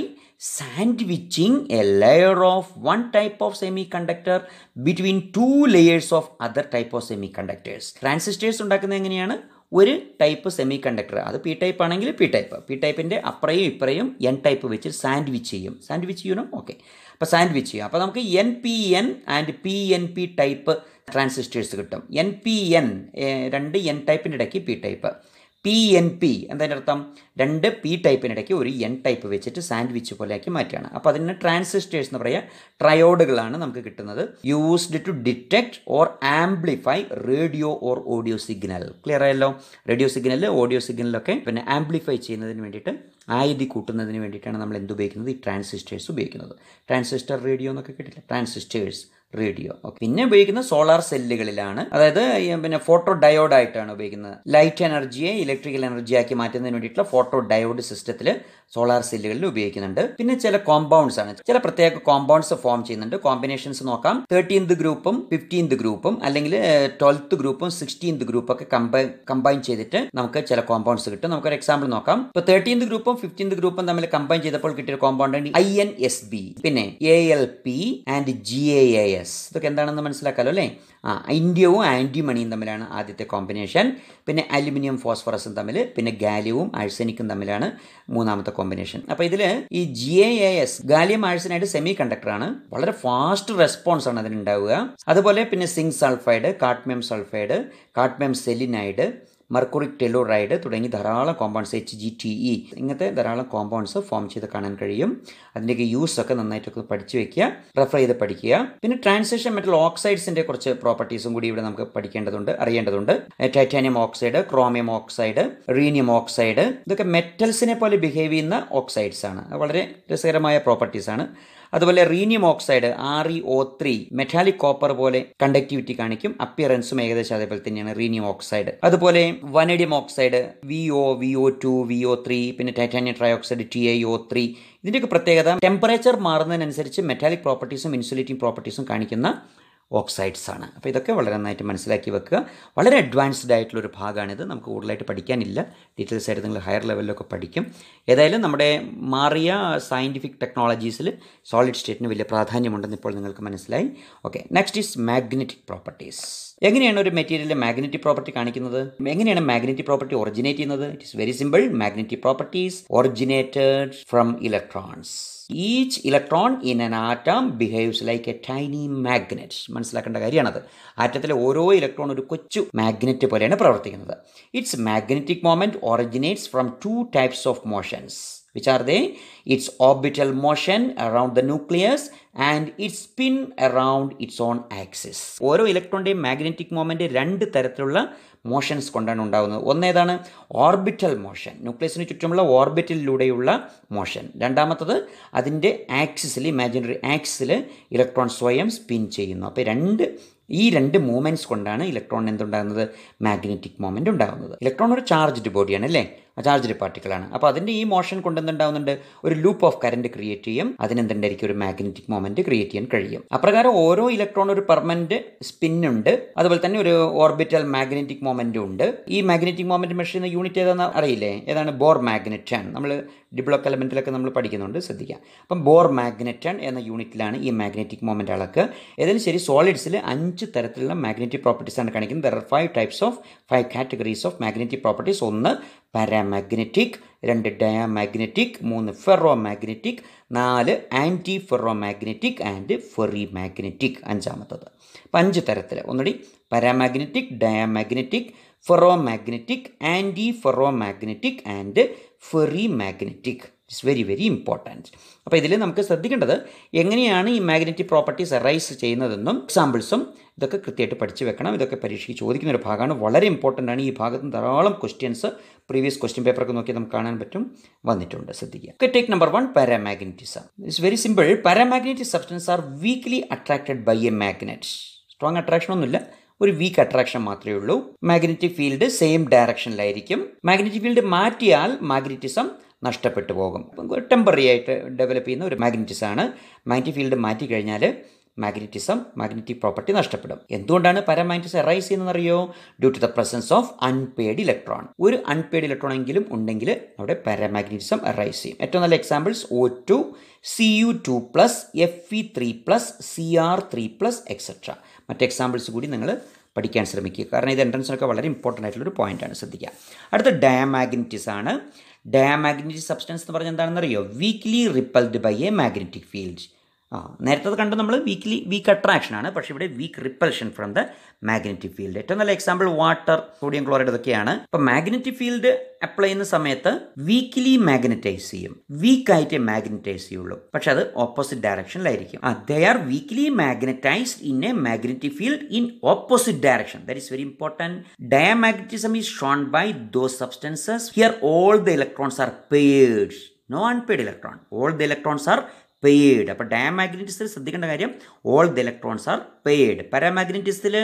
sandwiching a layer of one type of semiconductor between 2 layers of other type of semiconductors. Transistors ഉണ്ടാക്കുന്നത് എങ്ങനെയാണ്? ഒരു type semi conductor, അത് p-type ആണെങ്കിൽ p-type അപ്പുറയും ഇപ്പുറയും n-type വെച്ച് sandwich ചെയ്യും. Okay, അപ്പോൾ sandwich ചെയ്യും. അപ്പോൾ നമുക്ക് NPN and PNP type transistors കിട്ടും. NPN 2 n-type ഇടയ്ക്ക് p-type. PNP എന്തായാലും അർത്ഥം 2 p-type ഇടയ്ക്ക് ഒരു n-type വെച്ചിട്ട് സാൻഡ്വിച്ച് പോലെയാക്കി മാറ്റുകയാണ്. അപ്പോൾ അതിന് ട്രാൻസിസ്റ്റേഴ്സ് എന്ന് പറയുക ട്രയോഡുകളാണ് നമുക്ക് കിട്ടുന്നത്. Used to detect or amplify radio or audio signal. Clear ആയല്ലോ? റേഡിയോ സിഗ്നൽ ഓഡിയോ സിഗ്നലൊക്കെ പിന്നെ ആംപ്ലിഫൈ ചെയ്യുന്നതിന് വേണ്ടിയിട്ട് ആയുധി കൂട്ടുന്നതിന് വേണ്ടിയിട്ടാണ് നമ്മൾ എന്തുപയോഗിക്കുന്നത്? ഈ ട്രാൻസിസ്റ്റേഴ്സ് ഉപയോഗിക്കുന്നത്. ട്രാൻസിസ്റ്റർ റേഡിയോ എന്നൊക്കെ കേട്ടില്ല, ട്രാൻസിസ്റ്റേഴ്സ് റേഡിയോ. ഓക്കെ, പിന്നെ ഉപയോഗിക്കുന്നത് സോളാർ സെല്ലുകളിലാണ്. അതായത് പിന്നെ ഫോട്ടോ ഡയോഡ് ആയിട്ടാണ് ഉപയോഗിക്കുന്നത്. ലൈറ്റ് എനർജിയെ ഇലക്ട്രിക്കൽ എനർജി ആക്കി മാറ്റുന്നതിന് വേണ്ടിയിട്ടുള്ള ഫോട്ടോ ഡയോഡ് സിസ്റ്റത്തിൽ സോളാർ സെല്ലുകളിൽ ഉപയോഗിക്കുന്നുണ്ട്. പിന്നെ ചില കോമ്പൗണ്ട്സ് ആണ്, ചില പ്രത്യേക കോമ്പൗണ്ട്സ് ഫോം ചെയ്യുന്നുണ്ട്. കോമ്പിനേഷൻസ് നോക്കാം. 13th ഗ്രൂപ്പും 15th ഗ്രൂപ്പും അല്ലെങ്കിൽ 12th ഗ്രൂപ്പും 16th ഗ്രൂപ്പും ഒക്കെ കമ്പൈൻ ചെയ്തിട്ട് നമുക്ക് ചില കോമ്പൗണ്ട്സ് കിട്ടും. നമുക്കൊരു എക്സാമ്പിൾ നോക്കാം. ഇപ്പോൾ 13th ഗ്രൂപ്പും 15th ഗ്രൂപ്പും തമ്മിൽ കമ്പൈൻ ചെയ്തപ്പോൾ കിട്ടിയ കോമ്പൗണ്ട് INSB, പിന്നെ ALP ആൻഡ് GAAS. ഇതൊക്കെ എന്താണെന്ന് മനസ്സിലാക്കാമല്ലോ അല്ലേ? ഇന്ത്യവും ആൻറ്റിമണിയും തമ്മിലാണ് ആദ്യത്തെ കോമ്പിനേഷൻ. പിന്നെ അലുമിനിയം ഫോസ്ഫറസും തമ്മിൽ, പിന്നെ ഗാലിയവും ആഴ്സനിക്കും തമ്മിലാണ് മൂന്നാമത്തെ കോമ്പിനേഷൻ. അപ്പോൾ ഇതിൽ ഈ GAAS ഗാലിയം ആഴ്സനൈഡ് സെമി കണ്ടക്ടറാണ്. വളരെ ഫാസ്റ്റ് റെസ്പോൺസ് ആണ് അതിനുണ്ടാവുക. അതുപോലെ പിന്നെ zinc sulphide, cadmium sulphide, cadmium selenide, mercuric telluride തുടങ്ങി ധാരാളം കോമ്പൗണ്ട്സ് HGTE ഇങ്ങനത്തെ ധാരാളം കോമ്പൗണ്ട്സ് ഫോം ചെയ്ത് കാണാൻ കഴിയും. അതിൻ്റെയൊക്കെ യൂസ് ഒക്കെ നന്നായിട്ടൊക്കെ പഠിച്ചു വെക്കുക, റെഫർ ചെയ്ത് പഠിക്കുക. പിന്നെ ട്രാൻസിഷൻ മെറ്റൽ ഓക്സൈഡ്സിൻ്റെ കുറച്ച് പ്രോപ്പർട്ടീസും കൂടി ഇവിടെ നമുക്ക് അറിയേണ്ടതുണ്ട്. Titanium oxide, chromium oxide, റീനിയം oxide ഇതൊക്കെ മെറ്റൽസിനെ പോലെ ബിഹേവ് ചെയ്യുന്ന ഓക്സൈഡ്സ് ആണ്. വളരെ രസകരമായ പ്രോപ്പർട്ടീസ് ആണ്. അതുപോലെ റീനിയം ഓക്സൈഡ് ReO3 മെറ്റാലിക് കോപ്പർ പോലെ കണ്ടക്ടിവിറ്റി കാണിക്കും. അപ്പിയറൻസും ഏകദേശം അതേപോലെ തന്നെയാണ് റീനിയം ഓക്സൈഡ്. അതുപോലെ വനേഡിയം ഓക്സൈഡ് VO2 VO3 പിന്നെ ടൈറ്റാനിയം ട്രയോക്സൈഡ് TiO3 ഇതിൻ്റെയൊക്കെ പ്രത്യേകത ടെമ്പറേച്ചർ മാറുന്നതിനനുസരിച്ച് മെറ്റാലിക് പ്രോപ്പർട്ടീസും ഇൻസുലേറ്റിംഗ് പ്രോപ്പർട്ടീസും കാണിക്കുന്ന ഓക്സൈഡ്സ് ആണ്. അപ്പോൾ ഇതൊക്കെ വളരെ നന്നായിട്ട് മനസ്സിലാക്കി വെക്കുക. വളരെ അഡ്വാൻസ്ഡ് ആയിട്ടുള്ളൊരു ഭാഗമാണിത്. നമുക്ക് കൂടുതലായിട്ട് പഠിക്കാനില്ല. ഡീറ്റെയിൽസ് ആയിട്ട് നിങ്ങൾ ഹയർ ലെവലിലൊക്കെ പഠിക്കും. ഏതായാലും നമ്മുടെ മാറിയ സയൻറ്റിഫിക് ടെക്നോളജീസിൽ സോളിഡ് സ്റ്റേറ്റിന് വലിയ പ്രാധാന്യമുണ്ടെന്ന് ഇപ്പോൾ നിങ്ങൾക്ക് മനസ്സിലായി. Okay, next is magnetic properties. എങ്ങനെയാണ് ഒരു മെറ്റീരിയലിലെ മാഗ്നറ്റിക് പ്രോപ്പർട്ടി കാണിക്കുന്നത്? എങ്ങനെയാണ് മാഗ്നറ്റിക് പ്രോപ്പർട്ടി ഒറിജിനേറ്റ് ചെയ്യുന്നത്? It is very simple. Magnetic properties originated from electrons. Each electron in an atom behaves like a tiny magnet. മനസ്സിലാക്കേണ്ട കാര്യമാണത്. ആറ്റത്തിലെ ഓരോ ഇലക്ട്രോൺ ഒരു കൊച്ചു മാഗ്നറ്റ് പോലെയാണ് പ്രവർത്തിക്കുന്നത്. Its magnetic moment originates from two types of motions. Which are they? Its orbital motion around the nucleus and its spin around its own axis. ഓരോ ഇലക്ട്രോണിൻ്റെയും magnetic moment രണ്ട് തരത്തിലുള്ള മോഷൻസ് കൊണ്ടാണ് ഉണ്ടാകുന്നത്. ഒന്നേതാണ്? ഓർബിറ്റൽ മോഷൻ, ന്യൂക്ലിയസിന് ചുറ്റുമുള്ള ഓർബിറ്റലിലൂടെയുള്ള motion. രണ്ടാമത്തത് അതിൻ്റെ ആക്സിസിൽ, imaginary ആക്സിസിൽ ഇലക്ട്രോൺ സ്വയം സ്പിൻ ചെയ്യുന്നു. അപ്പോൾ ഈ രണ്ട് മൂവ്മെൻറ്റ്സ് കൊണ്ടാണ് ഇലക്ട്രോൺ എന്തുണ്ടാകുന്നത്? മാഗ്നറ്റിക് മൊമെൻ്റ് ഉണ്ടാകുന്നത്. ഇലക്ട്രോൺ ഒരു ചാർജ്ഡ് ബോഡിയാണ് അല്ലേ, ചാർജ്ഡ് പാർട്ടിക്കിളാണ്. അപ്പോൾ അതിൻ്റെ ഈ മോഷൻ കൊണ്ട് എന്തുണ്ടാകുന്നുണ്ട്? ഒരു ലൂപ്പ് ഓഫ് കറണ്ട് ക്രിയേറ്റ് ചെയ്യും. അതിനെന്തുണ്ടായിരിക്കും? ഒരു മാഗ്നറ്റിക് മൊമെൻ്റ് ക്രിയേറ്റ് ചെയ്യാൻ കഴിയും. അപ്രകാരം ഓരോ ഇലക്ട്രോൺ ഒരു പെർമനന്റ് സ്പിന്നുണ്ട്, അതുപോലെ തന്നെ ഒരു ഓർബിറ്റൽ മാഗ്നറ്റിക് മൊമെൻ്റും ഉണ്ട്. ഈ മാഗ്നറ്റിക് മൊമെൻ്റ് മെഷർ ചെയ്യുന്ന യൂണിറ്റ് ഏതാണെന്ന് അറിയില്ലേ? ഏതാണ്? ബോർ മാഗ്നറ്റൺ. നമ്മൾ ഡിപ്ലോക്ക് എലമെൻറ്റിലൊക്കെ നമ്മൾ പഠിക്കുന്നുണ്ട്, ശ്രദ്ധിക്കാം. അപ്പം ബോർ മാഗ്നറ്റൺ എന്ന യൂണിറ്റിലാണ് ഈ മാഗ്നറ്റിക് മൊമെൻ്റ് അളക്കുക. ഏതായാലും ശരി, സോളിഡ്സിൽ 5 തരത്തിലുള്ള മാഗ്നറ്റിക് പ്രോപ്പർട്ടീസ് ആണ് കാണിക്കുന്നത്. There are 5 categories of magnetic properties. 1 paramagnetic, 2 diamagnetic, 3 ferromagnetic, 4 antiferromagnetic and ferrimagnetic. അഞ്ചാമത്തത്. അപ്പം 5 തരത്തിൽ. ഒന്നുകൂടി: paramagnetic, diamagnetic, ferromagnetic, antiferromagnetic and ferrimagnetic. It's very very important. അപ്പോൾ ഇതിൽ നമുക്ക് ശ്രദ്ധിക്കേണ്ടത് എങ്ങനെയാണ് ഈ മാഗ്നറ്റിക് പ്രോപ്പർട്ടീസ് അറൈസ് ചെയ്യുന്നതെന്നും എക്സാമ്പിൾസും ഇതൊക്കെ കൃത്യമായിട്ട് പഠിച്ചു വെക്കണം. ഇതൊക്കെ പരീക്ഷയ്ക്ക് ചോദിക്കുന്ന ഒരു ഭാഗമാണ്, വളരെ ഇമ്പോർട്ടൻ്റ് ആണ്. ഈ ഭാഗത്ത് ധാരാളം ക്വസ്റ്റ്യൻസ് പ്രീവിയസ് ക്വസ്റ്റ്യൻ പേപ്പറൊക്കെ നോക്കി നമുക്ക് കാണാൻ പറ്റും, വന്നിട്ടുണ്ട്, ശ്രദ്ധിക്കുക. Take number 1, paramagnetism. It's very simple. Paramagnetic substance are weakly attracted by a magnet. Strong attraction ഒന്നുമില്ല, ഒരു വീക്ക് അട്രാക്ഷൻ മാത്രമേ ഉള്ളൂ. മാഗ്നറ്റിക് ഫീൽഡ് സെയിം ഡയറക്ഷനിലായിരിക്കും. മാഗ്നറ്റിക് ഫീൽഡ് മാറ്റിയാൽ മാഗ്നറ്റിസം നഷ്ടപ്പെട്ടു പോകും. ടെമ്പററി ആയിട്ട് ഡെവലപ്പ് ചെയ്യുന്ന ഒരു മാഗ്നറ്റിസമാണ്. മാഗ്നറ്റിക് ഫീൽഡ് മാറ്റിക്കഴിഞ്ഞാൽ മാഗ്നറ്റിക് പ്രോപ്പർട്ടി നഷ്ടപ്പെടും. എന്തുകൊണ്ടാണ് പാരാമാഗ്നറ്റിസം അറൈസ് ചെയ്യുന്നതെന്നറിയോ? Due to the presence of unpaired electron. ഒരു അൺപെയ്ഡ് ഇലക്ട്രോൺ എങ്കിലും ഉണ്ടെങ്കിൽ അവിടെ പാരാമാഗ്നറ്റിസം അറൈസ് ചെയ്യും. ഏറ്റവും നല്ല examples O2, Cu2+, Fe3+, Cr3+, etcetera. മറ്റ് എക്സാമ്പിൾസ് കൂടി നിങ്ങൾ പഠിക്കാൻ ശ്രമിക്കുക, കാരണം ഇത് എൻട്രൻസിനൊക്കെ വളരെ ഇമ്പോർട്ടൻ്റ് ആയിട്ടുള്ളൊരു പോയിൻ്റാണ്, ശ്രദ്ധിക്കുക. അടുത്ത ഡയാമാഗ്നറ്റിസം ആണ്. ഡയാമാഗ്നറ്റിക് സബ്സ്റ്റൻസ് എന്ന് പറഞ്ഞാൽ എന്താണെന്നറിയോ? Weakly repelled by a magnetic field. നേരത്തെ കണ്ട് നമ്മൾ വീക്ക് അട്രാക്ഷൻ ആണ്, പക്ഷേ ഇവിടെ weak repulsion from the magnetic field. ഏറ്റവും നല്ല എക്സാമ്പിൾ വാട്ടർ, സോഡിയം ക്ലോറൈഡ് ഇതൊക്കെയാണ്. അപ്പോൾ മാഗ്നറ്റിക് ഫീൽഡ് അപ്ലൈ ചെയ്യുന്ന സമയത്ത് വീക്ക്ലി മാഗ്നറ്റൈസ് ചെയ്യും, വീക്കായിട്ട് മാഗ്നറ്റൈസ് ചെയ്യുള്ളൂ, പക്ഷെ അത് ഓപ്പോസിറ്റ് ഡയറക്ഷനിലായിരിക്കും. They are weakly magnetised in a magnetic field in opposite direction. That is very important. Diamagnetism is shown by those substances here all the electrons are paired, no unpaired electron, all the electrons are paired. അപ്പോൾ ഡയാമാഗ്നറ്റിസത്തിൽ ശ്രദ്ധിക്കേണ്ട കാര്യം, all the electrons are paired. പാരാമാഗ്നറ്റിസത്തിൽ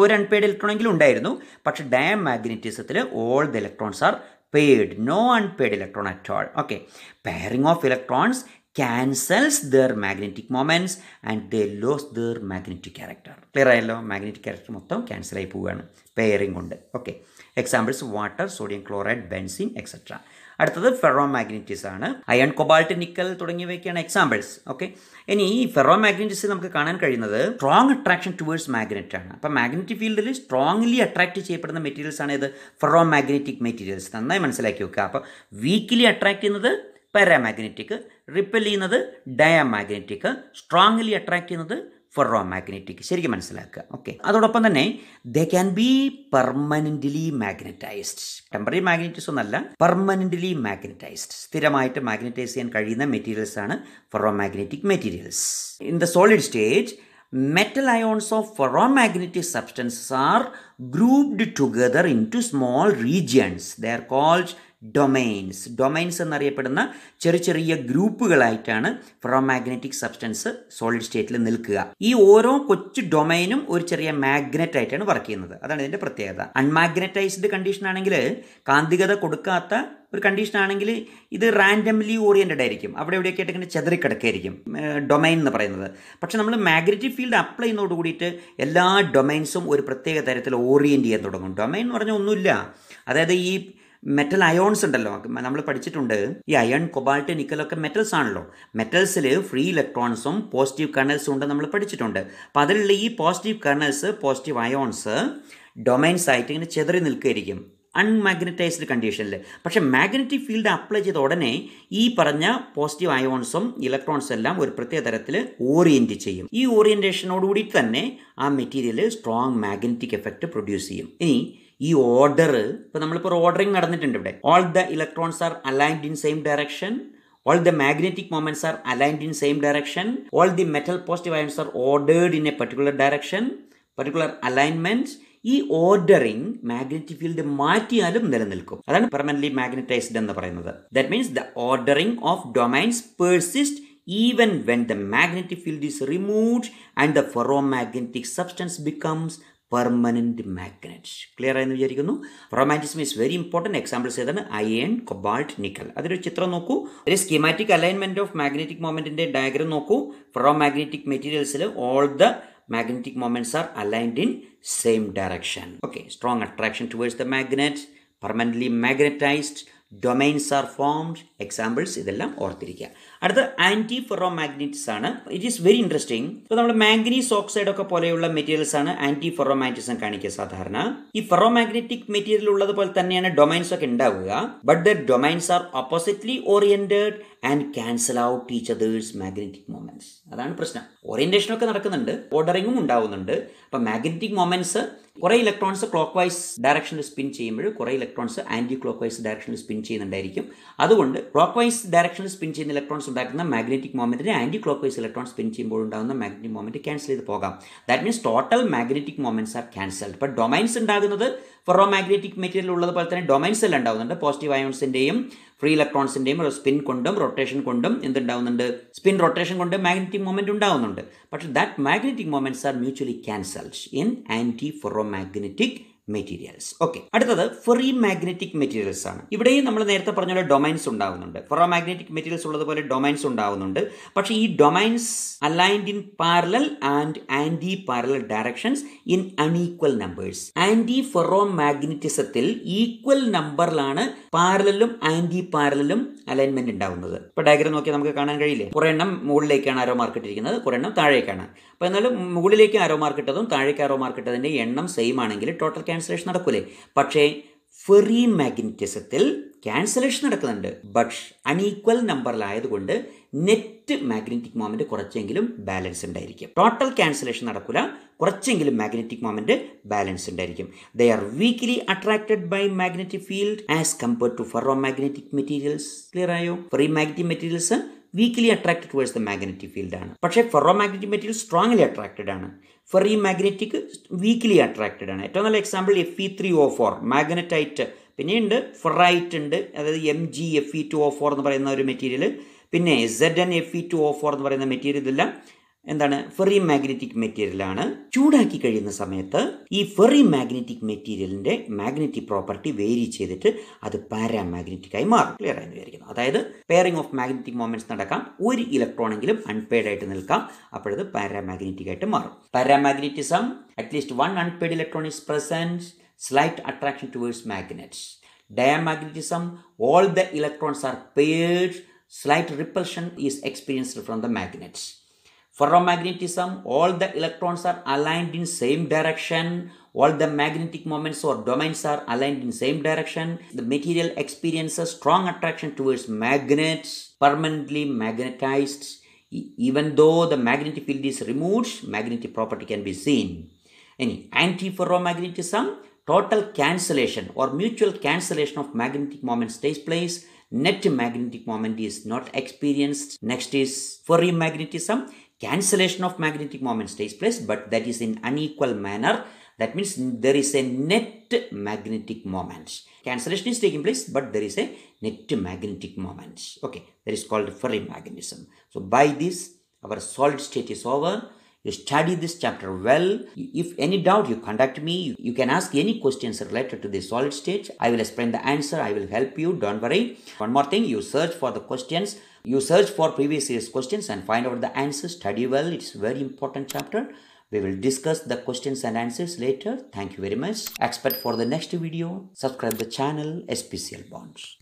ഒരു unpaired ഇലക്ട്രോണെങ്കിലും ഉണ്ടായിരുന്നു, പക്ഷേ ഡയാമാഗ്നറ്റിസത്തിൽ all the electrons are paired, no unpaired electron at all. Okay, pairing of electrons cancels their magnetic moments and they lose their magnetic character. Clear ആയല്ലോ? Magnetic character മൊത്തം cancel ആയി പോവുകയാണ് പെയറിംഗ് കൊണ്ട്. Okay, examples water, sodium chloride, benzene, etcetera. അടുത്തത് ferromagnetism ആണ്. Iron, cobalt, nickel തുടങ്ങിയവയൊക്കെയാണ് examples. Okay, ഇനി ഈ ഫെറോ മാഗ്നറ്റിസം നമുക്ക് കാണാൻ കഴിയുന്നത് സ്ട്രോങ് അട്രാക്ഷൻ ടുവേഴ്സ് മാഗ്നറ്റ് ആണ്. അപ്പോൾ മാഗ്നറ്റിക് ഫീൽഡിൽ സ്ട്രോങ്ലി അട്രാക്ട് ചെയ്യപ്പെടുന്ന മെറ്റീരിയൽസ് ആണ് ഇത് ഫെറോ മാഗ്നറ്റിക് മെറ്റീരിയൽസ്. നന്നായി മനസ്സിലാക്കി വെക്കുക. അപ്പോൾ വീക്കിലി അട്രാക്ട് ചെയ്യുന്നത് പാരാമാഗ്നറ്റിക്, റിപ്പൽ ചെയ്യുന്നത് ഡയാമാഗ്നറ്റിക്, സ്ട്രോങ്ലി അട്രാക്ട് ചെയ്യുന്നത് ഫെറോ മാഗ്നറ്റിക്. ശരിക്കും മനസ്സിലാക്കുക. ഓക്കെ, അതോടൊപ്പം തന്നെ they can be permanently magnetised. Temporary magnetism എന്നല്ല, പെർമനൻ്റ്ലി മാഗ്നറ്റൈസ്ഡ്. സ്ഥിരമായിട്ട് മാഗ്നറ്റൈസ് ചെയ്യാൻ കഴിയുന്ന മെറ്റീരിയൽസ് ആണ് ferro magnetic materials. In the solid state, metal ions of ferromagnetic substances are grouped together into small regions. They are called domains. Domains എന്നറിയപ്പെടുന്ന ചെറിയ ചെറിയ ഗ്രൂപ്പുകളായിട്ടാണ് ferromagnetic substance solid സ്റ്റേറ്റിൽ നിൽക്കുക. ഈ ഓരോ കൊച്ചു ഡൊമൈനും ഒരു ചെറിയ മാഗ്നറ്റ് ആയിട്ടാണ് വർക്ക് ചെയ്യുന്നത്. അതാണ് ഇതിൻ്റെ പ്രത്യേകത. അൺമാഗ്നറ്റൈസ്ഡ് കണ്ടീഷൻ ആണെങ്കിൽ, കാന്തികത കൊടുക്കാത്ത ഒരു കണ്ടീഷൻ ആണെങ്കിൽ ഇത് റാൻഡംലി ഓറിയൻറ്റഡ് ആയിരിക്കും. അവിടെ എവിടെയൊക്കെ ആയിട്ട് ഇങ്ങനെ ചെതറിക്കിടക്കായിരിക്കും ഡൊമൈൻ എന്ന് പറയുന്നത്. പക്ഷെ നമ്മൾ മാഗ്നറ്റിക് ഫീൽഡ് അപ്ലൈ ചെയ്യുന്നതോട് കൂടിയിട്ട് എല്ലാ ഡൊമൈൻസും ഒരു പ്രത്യേക തരത്തിൽ ഓറിയൻറ്റ് ചെയ്യാൻ തുടങ്ങും. ഡൊമൈൻ എന്ന് പറഞ്ഞാൽ ഒന്നുമില്ല, അതായത് ഈ മെറ്റൽ അയോൺസ് ഉണ്ടല്ലോ, നമ്മൾ പഠിച്ചിട്ടുണ്ട്. ഈ അയൺ, കൊബാൾട്ട്, നിക്കലൊക്കെ മെറ്റൽസ് ആണല്ലോ. മെറ്റൽസിൽ ഫ്രീ ഇലക്ട്രോൺസും പോസിറ്റീവ് കർണൽസും ഉണ്ട് നമ്മൾ പഠിച്ചിട്ടുണ്ട്. അപ്പോൾ അതിലുള്ള ഈ പോസിറ്റീവ് കർണൽസ്, പോസിറ്റീവ് അയോൺസ് ഡൊമൈൻസ് ആയിട്ട് ഇങ്ങനെ ചെതറി നിൽക്കുകയായിരിക്കും അൺമാഗ്നറ്റൈസ്ഡ് കണ്ടീഷനിൽ. പക്ഷേ മാഗ്നറ്റിക് ഫീൽഡ് അപ്ലൈ ചെയ്ത ഉടനെ ഈ പറഞ്ഞ പോസിറ്റീവ് അയോൺസും ഇലക്ട്രോൺസും എല്ലാം ഒരു പ്രത്യേക തരത്തിൽ ഓറിയൻറ്റ് ചെയ്യും. ഈ ഓറിയൻറ്റേഷനോടുകൂടി തന്നെ ആ material strong magnetic effect produce ചെയ്യും. ഇനി ഈ ഓർഡർ, ഇപ്പോൾ നമ്മളിപ്പോൾ ഓർഡറിങ് നടന്നിട്ടുണ്ട് ഇവിടെ. All the electrons R aligned in same direction, all the magnetic moments are aligned in same direction, all the metal positive ions are ordered in a particular direction, particular alignment. ഈ ordering magnetic field മാറ്റിയാലും നിലനിൽക്കും. അതാണ് permanently magnetised എന്ന് പറയുന്നത്. That means the ordering of domains persist even when the magnetic field is removed and the ferromagnetic substance becomes permanent magnet. Clear ആയെന്ന് വിചാരിക്കുന്നു. Ferromagnetism is very important. Examples ഏതാണ്? Iron, cobalt, nickel. അതൊരു ചിത്രം നോക്കൂ. ഒരു schematic alignment of magnetic മൊമെന്റിന്റെ diagram നോക്കൂ. Ferromagnetic മെറ്റീരിയൽസിൽ all the magnetic moments are aligned in same direction. Okay, strong attraction towards the magnet, permanently magnetized, domains are formed. Examples ഇതെല്ലാം ഓർത്തിരിക്കുക. അടുത്ത ആൻറ്റി ഫെറോമാഗ്നറ്റിക്സ് ആണ്. It is very interesting. ഇപ്പോൾ നമ്മൾ manganese oxide ഒക്കെ പോലെയുള്ള മെറ്റീരിയൽസ് ആണ് ആൻറ്റി ഫെറോമാഗ്നറ്റിസം കാണിക്കുക സാധാരണ. ഈ ഫെറോമാഗ്നറ്റിക് മെറ്റീരിയൽ ഉള്ളതുപോലെ തന്നെയാണ് ഡൊമൈൻസ് ഒക്കെ ഉണ്ടാവുക. But the domains are oppositely oriented and cancel out each others magnetic moments. അതാണ് പ്രശ്നം. ഓറിയന്റേഷൻ ഒക്കെ നടക്കുന്നുണ്ട്, ഓർഡറിങ്ങും ഉണ്ടാവുന്നുണ്ട്. അപ്പം മാഗ്നറ്റിക് മൊമെന്റ്സ് കുറേ ഇലക്ട്രോൺസ് ക്ലോക്ക് വൈസ് ഡയറക്ഷനിൽ സ്പിൻ ചെയ്യുമ്പോൾ കുറേ ഇലക്ട്രോൺസ് ആൻറ്റി ക്ലോക്ക് വൈസ് ഡയറക്ഷനിൽ സ്പിൻ ചെയ്യുന്നുണ്ടായിരിക്കും. അതുകൊണ്ട് ക്ലോക്ക് വൈസ് ഡയറക്ഷനിൽ സ്പിൻ ചെയ്യുന്ന ഇലക്ട്രോൺസ് ഉണ്ടാക്കുന്ന മാഗ്നറ്റിക് മൊമെന്റിനെ anticlockwise electron spin ചെയ്യുമ്പോൾ ഉണ്ടാകുന്ന മാഗ്നറ്റിക് മൊമെന്റ് ക്യാൻസൽ ചെയ്ത് പോകാം. That means total magnetic moments R cancelled. ഇപ്പോൾ ഡൊമൈൻസ് ഉണ്ടാകുന്നത് ഫെറോമാഗ്നറ്റിക് മെറ്റീരിയൽ ഉള്ളതുപോലെ തന്നെ ഡൊമൈൻസ് എല്ലാം ഉണ്ടാകുന്നുണ്ട്. പോസിറ്റീവ് അയോൺസിന്റെയും ഫ്രീ ഇലക്ട്രോൺസിന്റെയും സ്പിൻ കൊണ്ടും റൊട്ടേഷൻ കൊണ്ടും എന്തുണ്ടാവുന്നുണ്ട്? സ്പിൻ റൊട്ടേഷൻ കൊണ്ട് മാഗ്നറ്റിക് മൊമെന്റ് ഉണ്ടാവുന്നുണ്ട്. പക്ഷേ that magnetic moments are mutually cancelled in antiferromagnetic materials. Okay, അടുത്തത് ഫെറി മാഗ്നറ്റിക് മെറ്റീരിയൽസ് ആണ്. ഇവിടെയും നമ്മൾ നേരത്തെ പറഞ്ഞ പോലെ ഡൊമൈൻസ് ഉണ്ടാവുന്നുണ്ട്. ഫെറോമാഗ്നറ്റിക് മെറ്റീരിയൽസ് ഉള്ളതുപോലെ ഡൊമൈൻസ് ഉണ്ടാവുന്നുണ്ട്. പക്ഷേ ഈ domains aligned in parallel and antiparallel directions in unequal numbers. Anti ഫെറോമാഗ്നറ്റിസത്തിൽ ഈക്വൽ നമ്പറിലാണ് പാരലലും ആന്റി പാരലലും അലൈൻമെന്റ് ഉണ്ടാവുന്നത്. ഇപ്പോൾ ഡയഗ്രം നോക്കിയാൽ നമുക്ക് കാണാൻ കഴിയില്ലേ? കുറെ എണ്ണം മുകളിലേക്കാണ് ആരോ മാർക്ക് ഇട്ടിരിക്കുന്നത്, കുറെ എണ്ണം താഴേക്കാണ്. അപ്പോൾ എന്നാലും മുകളിലേക്ക് ആരോ മാർക്ക് ഇട്ടതും താഴേക്ക് ആരോ മാർക്ക് ഇട്ടതിന്റെ എണ്ണം സെയിം ആണെങ്കിൽ ടോട്ടൽ ക്യാൻസലേഷൻ നടക്കൂലേ? പക്ഷേ ഫെറി മാഗ്നറ്റിസത്തിൽ ക്യാൻസലേഷൻ നടക്കുന്നുണ്ട്. ബട്ട് അൺഈക്വൽ നമ്പറിലായതുകൊണ്ട് നെറ്റ് മാഗ്നറ്റിക് മൊമെന്റ് കുറച്ചെങ്കിലും ബാലൻസ് ഉണ്ടായിരിക്കും. ടോട്ടൽ ക്യാൻസലേഷൻ നടക്കില്ല, കുറച്ചെങ്കിലും മാഗ്നറ്റിക് മൊമെന്റ് ബാലൻസ് ഉണ്ടായിരിക്കും. They are weakly attracted by magnetic field as compared to ferromagnetic materials. Clear ആയോ? Ferrimagnetic materials weakly attracted towards the magnetic field ആണ്. പക്ഷേ ferromagnetic material strongly attracted ആണ്. Ferrimagnetic weakly attracted ആണ്. ഏറ്റവും നല്ല example Fe3O4 magnetite. പിന്നെയുണ്ട് ferrite ഉണ്ട്, അതായത് MgFe2O4 എന്ന് പറയുന്ന ഒരു മെറ്റീരിയൽ. പിന്നെ ZnFe2O4 എന്ന് പറയുന്ന മെറ്റീരിയൽ. ഇതെല്ലാം എന്താണ്? ഫെറി മാഗ്നറ്റിക് മെറ്റീരിയലാണ്. ചൂടാക്കി കഴിയുന്ന സമയത്ത് ഈ ഫെറി മാഗ്നറ്റിക് മെറ്റീരിയലിന്റെ മാഗ്നറ്റിക് പ്രോപ്പർട്ടി വേരി ചെയ്തിട്ട് അത് പാരാമാഗ്നറ്റിക് ആയി മാറും. ക്ലിയർ ആയി വിചാരിക്കുന്നു. അതായത് പെയറിംഗ് ഓഫ് മാഗ്നറ്റിക് മൊമെന്റ്സ് നടക്കാം, ഒരു ഇലക്ട്രോണെങ്കിലും അൺപെയ്ഡ് ആയിട്ട് നിൽക്കാം, അപ്പോഴത് പാരാമാഗ്നറ്റിക് ആയിട്ട് മാറും. Paramagnetism, at least one unpaired electron is present, slight attraction towards magnets. Diamagnetism, all the electrons are paired, slight repulsion is experienced from the magnets. Ferromagnetism, all the electrons are aligned in same direction, all the magnetic moments or domains are aligned in same direction. The material experiences strong attraction towards magnets, permanently magnetized. Even though the magnetic field is removed, magnetic property can be seen. Any antiferromagnetism, total cancellation or mutual cancellation of magnetic moments takes place. Net magnetic moment is not experienced. Next is ferrimagnetism. Cancellation of magnetic moments takes place, but that is in unequal manner. That means there is a net magnetic moment. Cancellation is taking place, but there is a net magnetic moment. Okay, that is called ferrimagnetism. So by this, our solid state is over. You study this chapter well. If any doubt, you contact me. You can ask any questions related to the solid state. I will explain the answer. I will help you. Don't worry. One more thing, you search for the questions. You search for previous year's questions and find out the answers. Study well. It's a very important chapter. We will discuss the questions and answers later. Thank you very much. Expect for the next video. Subscribe the channel SPCL Bonds.